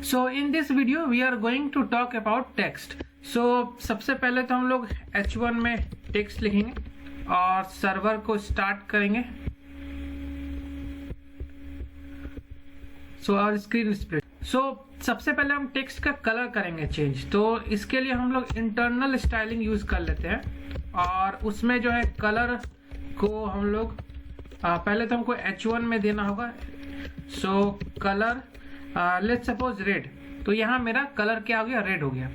So in this video we are going to talk about text. So सबसे पहले तो हम लोग H1 में टेक्स्ट लिखेंगे और सर्वर को स्टार्ट करेंगे। और स्क्रीन स्प्लिट। सबसे पहले हम टेक्स्ट का कलर करेंगे चेंज। तो इसके लिए हम लोग इंटरनल स्टाइलिंग यूज कर लेते हैं और उसमें जो है कलर को हम लोग पहले तो हमको H1 में देना होगा। कलर लेट्स सपोज रेड, तो यहाँ मेरा कलर क्या हो गया, रेड हो गया।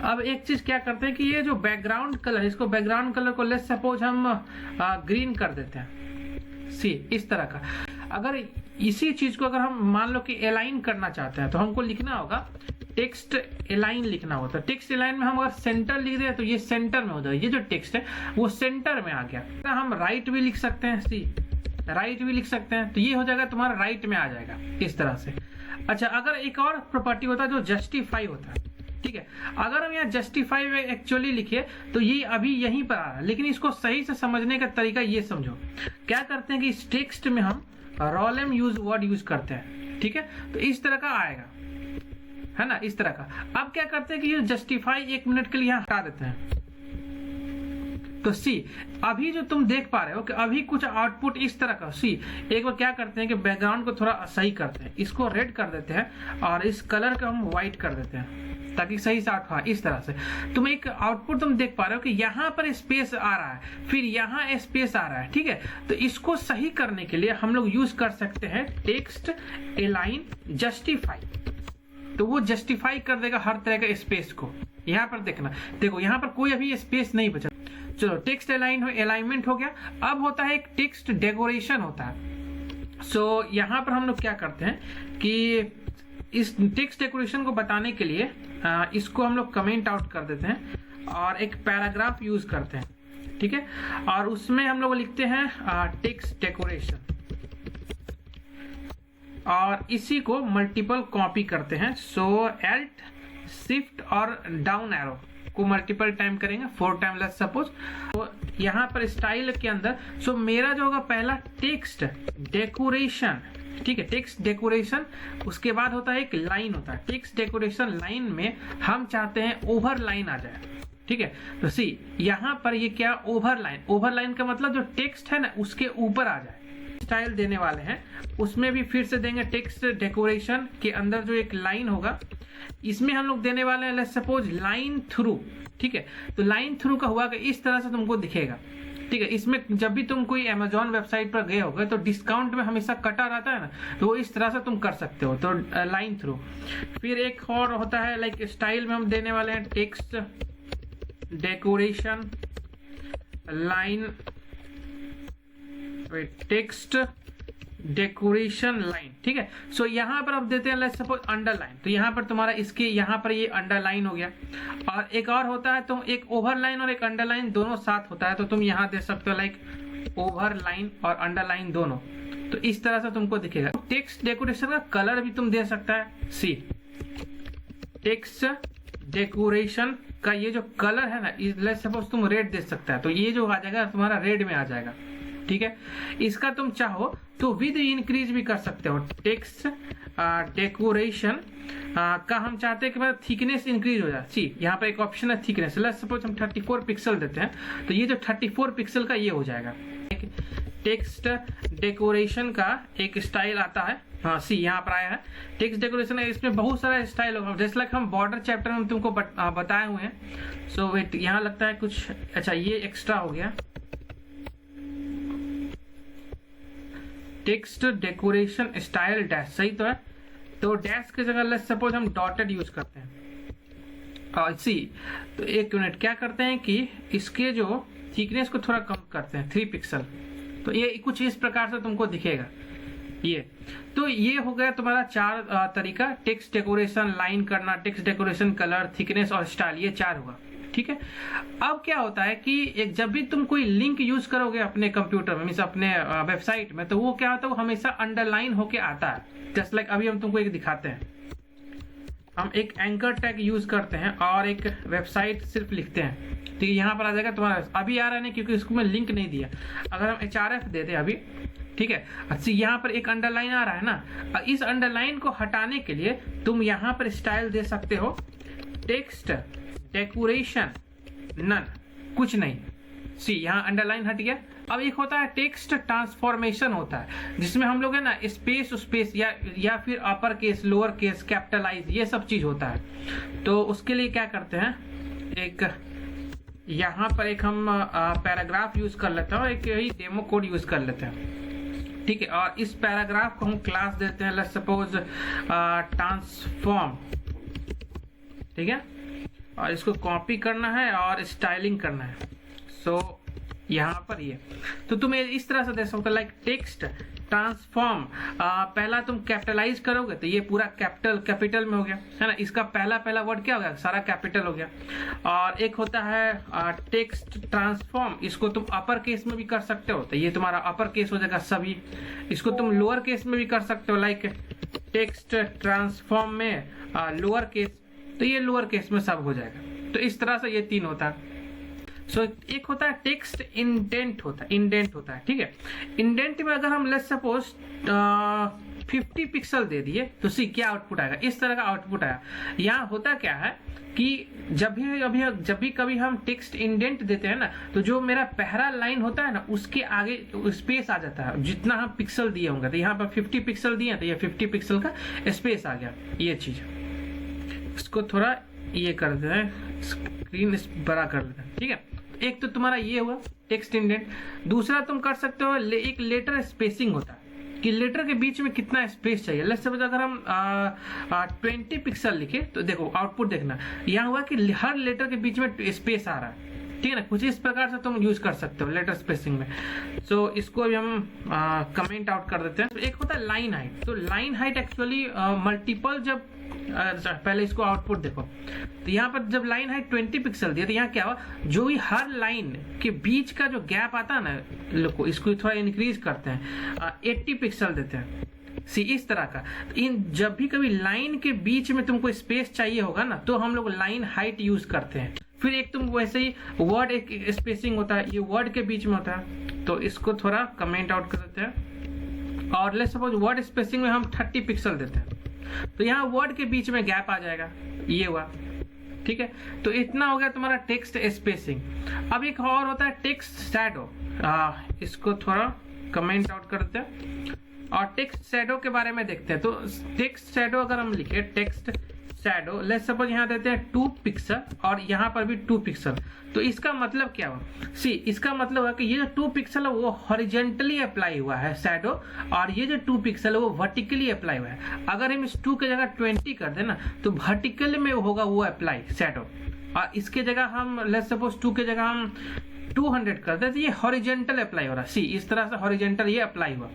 अब एक चीज क्या करते हैं कि ये जो बैकग्राउंड कलर, इसको बैकग्राउंड कलर को लेट्स सपोज हम ग्रीन कर देते हैं, सी इस तरह का। अगर इसी चीज को अगर हम मान लो कि अलाइन करना चाहते हैं तो हमको लिखना होगा टेक्स्ट अलाइन लिखना होता है। टेक्स्ट अलाइन में हम अगर सेंटर लिख दे तो ये सेंटर में हो जाएगा, ये जो टेक्स्ट है वो सेंटर में आ गया। हम राइट भी लिख सकते हैं, सी राइट भी लिख सकते हैं, तो ये हो जाएगा तुम्हारा राइट में आ जाएगा इस तरह से। अच्छा, अगर एक और प्रॉपर्टी होता है जो जस्टिफाई होता है, ठीक है। अगर हम यहाँ जस्टिफाई में एक्चुअली लिखे तो ये अभी यहीं पर आ रहा है, लेकिन इसको सही से समझने का तरीका ये समझो। क्या करते हैं कि इस टेक्स्ट में हम रोलेम वर्ड यूज करते हैं, ठीक है। तो इस तरह का आएगा, है ना, इस तरह का। अब क्या करते हैं कि ये जस्टिफाई 1 मिनट के लिए यहाँ हटा देते हैं। तो सी अभी जो तुम देख पा रहे हो कि अभी कुछ आउटपुट इस तरह का। सी एक बार क्या करते हैं कि बैकग्राउंड को थोड़ा सही करते हैं, इसको रेड कर देते हैं और इस कलर को हम व्हाइट कर देते हैं ताकि सही से आउट। इस तरह से तुम एक आउटपुट तुम देख पा रहे हो कि यहाँ पर स्पेस आ रहा है, फिर यहाँ स्पेस आ रहा है, ठीक है। तो इसको सही करने के लिए हम लोग यूज कर सकते हैं टेक्स्ट अलाइन जस्टिफाई। तो वो जस्टिफाई कर देगा हर तरह के स्पेस को। यहाँ पर देखना, देखो यहाँ पर कोई अभी स्पेस नहीं बचा। चलो टेक्स्ट अलाइनमेंट हो गया। अब होता है एक टेक्स्ट डेकोरेशन होता है। यहाँ पर हम लोग क्या करते हैं कि इस टेक्स्ट डेकोरेशन को बताने के लिए इसको हम लोग कमेंट आउट कर देते हैं और एक पैराग्राफ यूज करते हैं, ठीक है। और उसमें हम लोग लिखते हैं टेक्स्ट डेकोरेशन और इसी को मल्टीपल कॉपी करते हैं। एल्ट शिफ्ट और डाउन एरो को मल्टीपल टाइम करेंगे, 4 टाइम लेट्स सपोज। तो यहाँ पर स्टाइल के अंदर मेरा जो होगा पहला टेक्स्ट डेकोरेशन, ठीक है, टेक्स्ट डेकोरेशन। उसके बाद होता है एक लाइन होता है। टेक्स्ट डेकोरेशन लाइन में हम चाहते हैं ओवर लाइन आ जाए, ठीक है। तो सी यहाँ पर ये क्या, ओवर लाइन का मतलब जो टेक्स्ट है ना उसके ऊपर आ जाए। स्टाइल देने वाले हैं उसमें भी फिर से देंगे टेक्स्ट डेकोरेशन के अंदर जो एक लाइन होगा, इसमें हम लोग देने वाले हैं लेट्स सपोज लाइन थ्रू, ठीक है। तो लाइन थ्रू का हुआ कि इस तरह से तुमको दिखेगा, ठीक है। इसमें जब भी तुम कोई अमेजोन वेबसाइट पर गए होगे तो डिस्काउंट में हमेशा कटा रहता है ना, तो इस तरह से तुम कर सकते हो। तो लाइन थ्रू। फिर एक और होता है लाइक स्टाइल में हम देने वाले हैं text decoration line, text decoration line, ठीक है। यहाँ पर आप देते हैं लेट्स सपोज अंडरलाइन। तो यहाँ पर तुम्हारा इसके यहाँ पर ये अंडरलाइन हो गया। और एक और होता है तो एक ओवरलाइन और एक अंडरलाइन दोनों साथ होता है, तो तुम यहाँ दे सकते हो लाइक ओवरलाइन और अंडरलाइन दोनों। तो इस तरह से तुमको दिखेगा। टेक्स्ट डेकोरेशन का कलर भी तुम दे सकता है, सी टेक्स्ट डेकोरेशन का ये जो कलर है ना, लेट्स सपोज तुम रेड दे सकता है, तो ये जो आ जाएगा तुम्हारा रेड में आ जाएगा, ठीक है। इसका तुम चाहो तो विद इंक्रीज भी कर सकते हो। टेक्स्ट डेकोरेशन का हम चाहते हैं कि थिकनेस इंक्रीज हो जाए। सी यहाँ पर एक ऑप्शन है थिकनेस। लेट्स सपोज हम 34 पिक्सल देते हैं, तो ये जो 34 पिक्सल का ये हो जाएगा। टेक्स्ट डेकोरेशन का एक स्टाइल आता है, हाँ सी यहाँ पर आया है टेक्स्ट डेकोरेशन है। इसमें बहुत सारा स्टाइल होगा, जैसे लाइक हम बॉर्डर चैप्टर में तुमको बताए हुए हैं। वेट यहाँ लगता है कुछ, अच्छा ये एक्स्ट्रा हो गया। टेक्स्ट डेकोरेशन स्टाइल डैश, सही तो है। तो डैश की जगह लेट्स सपोज हम डॉटेड यूज करते हैं। और सी तो 1 मिनट क्या करते हैं कि इसके जो थिकनेस को थोड़ा कम करते हैं, 3 पिक्सल। तो ये कुछ इस प्रकार से तुमको दिखेगा ये। तो ये हो गया तुम्हारा 4 तरीका, टेक्स्ट डेकोरेशन, लाइन करना, टेक्स्ट डेकोरेशन, कलर, थिकनेस और स्टाइल, ये 4 होगा, ठीक है। अब क्या होता है कि एक जब भी तुम कोई लिंक यूज करोगे अपने कंप्यूटर में, मींस अपने वेबसाइट में, तो वो क्या होता है, वो हमेशा अंडरलाइन होके आता है। जस्ट लाइक अभी हम तुमको एक दिखाते हैं। हम एक एंकर टैग यूज करते हैं और एक वेबसाइट सिर्फ लिखते हैं, ठीक है। यहाँ पर आ जाएगा तुम्हारा, अभी आ रहा है नहीं क्योंकि इसको मैं लिंक नहीं दिया। अगर हम href देते अभी ठीक है। अच्छा, यहाँ पर एक अंडरलाइन आ रहा है ना, इस अंडरलाइन को हटाने के लिए तुम यहाँ पर स्टाइल दे सकते हो टेक्स्ट डेकोरेशन नन, कुछ नहीं। सी यहाँ अंडरलाइन हट गया। अब एक होता है टेक्स्ट ट्रांसफॉर्मेशन होता है, जिसमें हम लोग है ना स्पेस या फिर upper case, lower case, capitalize, ये सब चीज होता है। तो उसके लिए क्या करते हैं, एक यहाँ पर एक हम पैराग्राफ यूज कर लेते हैं, एक यही डेमो कोड यूज कर लेते हैं, ठीक है। और इस पैराग्राफ को हम क्लास देते हैं, लेट्स सपोज ट्रांसफॉर्म, ठीक है। और इसको कॉपी करना है और स्टाइलिंग करना है। सो यहाँ पर ये तो तुम इस तरह से दे सकते हो, लाइक टेक्स्ट ट्रांसफॉर्म। पहला तुम कैपिटलाइज करोगे तो ये पूरा कैपिटल में हो गया, है ना। इसका पहला वर्ड क्या हो गया, सारा कैपिटल हो गया। और एक होता है टेक्स्ट ट्रांसफॉर्म, इसको तुम अपर केस में भी कर सकते हो, तो ये तुम्हारा अपर केस हो जाएगा सभी। इसको तुम लोअर केस में भी कर सकते हो, लाइक टेक्स्ट ट्रांसफॉर्म में लोअर केस, तो ये लोअर केस में सब हो जाएगा। तो इस तरह से ये तीन होता है। सो एक होता है टेक्स्ट इंडेंट होता है, ठीक है। इंडेंट में अगर हम लेट्स सपोज 50 पिक्सल दे दिए तो सी क्या आउटपुट आएगा, इस तरह का आउटपुट आया। यहाँ होता क्या है कि जब भी कभी हम टेक्स्ट इंडेंट देते हैं ना, तो जो मेरा पहला लाइन होता है ना, उसके आगे स्पेस आ जाता है, जितना हम पिक्सल दिए होंगे। तो यहाँ पर 50 पिक्सल दिए तो ये 50 पिक्सल का स्पेस आ गया, ये चीज। इसको थोड़ा ये कर देते हैं, स्क्रीन बड़ा कर लेते हैं, ठीक है। एक तो तुम्हारा ये हुआ टेक्स्ट इंडेंट। दूसरा तुम कर सकते हो एक लेटर स्पेसिंग होता है, कि लेटर के बीच में कितना स्पेस चाहिए। लेट्स सपोज अगर हम 20 पिक्सल लिखे तो देखो आउटपुट देखना, यहाँ हुआ कि हर लेटर के बीच में स्पेस आ रहा है, ठीक है ना। कुछ इस प्रकार से तुम यूज कर सकते हो लेटर स्पेसिंग में। सो इसको अभी हम कमेंट आउट कर देते हैं। तो एक होता है लाइन हाइट। तो लाइन हाइट एक्चुअली मल्टीपल, जब पहले इसको आउटपुट देखो, तो यहाँ पर जब लाइन हाइट 20 पिक्सल दिया तो यहाँ क्या हुआ, जो भी हर लाइन के बीच का जो गैप आता है ना, इसको थोड़ा इंक्रीज करते हैं, 80 पिक्सल देते हैं। सी इस तरह का। इन जब भी कभी लाइन के बीच में तुमको स्पेस चाहिए होगा ना, तो हम लोग लाइन हाइट यूज करते हैं। फिर एक तुम वैसे ही वर्ड एक स्पेसिंग होता है, ये वर्ड के बीच में होता है, तो इसको थोड़ा कमेंट आउट कर देते हैं। और लेट्स सपोज वर्ड स्पेसिंग में हम 30 पिक्सल देते हैं, तो यहाँ वर्ड के बीच में गैप आ जाएगा, ये हुआ, ठीक है। तो इतना हो गया तुम्हारा टेक्स्ट स्पेसिंग। अब एक और होता है टेक्स्ट शैडो, इसको थोड़ा कमेंट आउट करते हैं और टेक्स्ट शैडो के बारे में देखते हैं। तो टेक्स्ट शैडो अगर हम लिखे टेक्स्ट शैडो, लेट्स सपोज यहाँ देते हैं 2 पिक्सल और यहाँ पर भी 2 पिक्सल, तो इसका मतलब क्या हुआ, सी इसका मतलब है कि ये जो 2 पिक्सल है वो हॉरिजेंटली अप्लाई हुआ है शैडो, और ये जो 2 पिक्सल है वो वर्टिकली अप्लाई हुआ है। अगर हम इस 2 की जगह 20 कर देना तो वर्टिकल में होगा वो अप्लाई शैडो, और इसके जगह हम लेट्स सपोज 2 की जगह हम 200 कर दे तो ये हॉरिजेंटल अप्लाई हो रहा है। सी इस तरह से हॉरिजेंटल ये अप्लाई हुआ।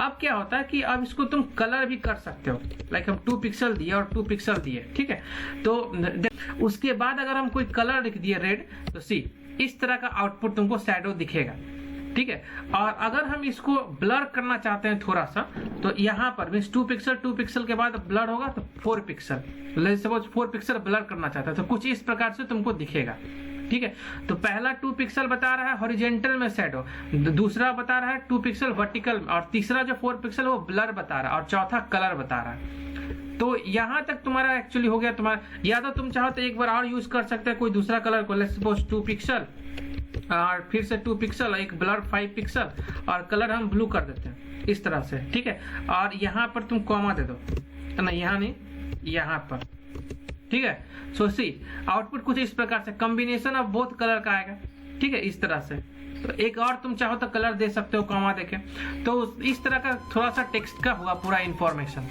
अब क्या होता है कि अब इसको तुम कलर भी कर सकते हो, लाइक हम 2 पिक्सल दिए और 2 पिक्सल दिए, ठीक है। तो उसके बाद अगर हम कोई कलर लिख दिए रेड, तो सी इस तरह का आउटपुट तुमको शैडो दिखेगा, ठीक है। और अगर हम इसको ब्लर करना चाहते हैं थोड़ा सा, तो यहाँ पर मीन्स 2 पिक्सल के बाद ब्लर होगा तो 4 pixel, let's suppose 4 pixel blur करना चाहता है तो कुछ इस प्रकार से तुमको दिखेगा, ठीक है। तो पहला 2 पिक्सल बता रहा है हॉरिजेंटल में शैडो, दूसरा बता रहा है 2 पिक्सल वर्टिकल, और तीसरा जो 4 पिक्सल वो ब्लर बता रहा है, और चौथा कलर बता रहा है। तो यहाँ तक तुम्हारा एक्चुअली हो गया तुम्हारा। या तो तुम चाहो तो एक बार और यूज कर सकते हैं कोई दूसरा कलर को, लेट्स सपोज 2 पिक्सल और फिर से 2 पिक्सल, एक ब्लर 5 पिक्सल, और कलर हम ब्लू कर देते हैं इस तरह से, ठीक है। और यहाँ पर तुम कॉमा दे दो, ना यहाँ नहीं, यहाँ पर, ठीक है। सो सी आउटपुट कुछ इस प्रकार से कॉम्बिनेशन ऑफ बोथ कलर का आएगा, ठीक है, इस तरह से। तो एक और तुम चाहो तो कलर दे सकते हो कॉमा देके। तो इस तरह का थोड़ा सा टेक्स्ट का हुआ पूरा इंफॉर्मेशन।